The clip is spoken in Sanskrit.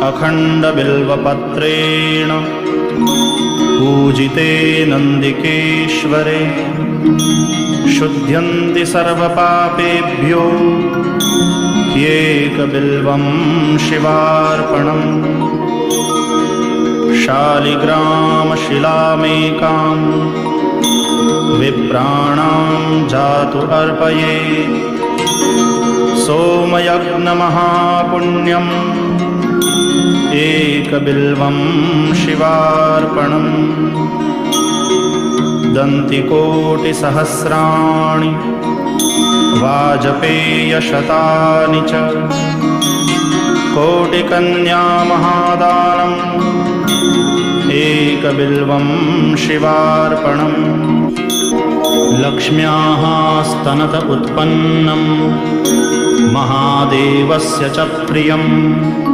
अखण्डबिल्वपत्रेण पूजिते नन्दिकेश्वरे शुध्यन्ति सर्वपापेभ्यो ह्येकबिल्वं शिवार्पणम्। शालिग्रामशिलामेकां विप्राणां जातु अर्पयेत् सोमयज्ञमहापुण्यम् एकबिल्वं शिवार्पणम्। दन्तिकोटिसहस्राणि वाजपेयशतानि च कोटिकन्यामहादानम् एकबिल्वं शिवार्पणम्। लक्ष्म्याः स्तनत उत्पन्नं महादेवस्य च प्रियम्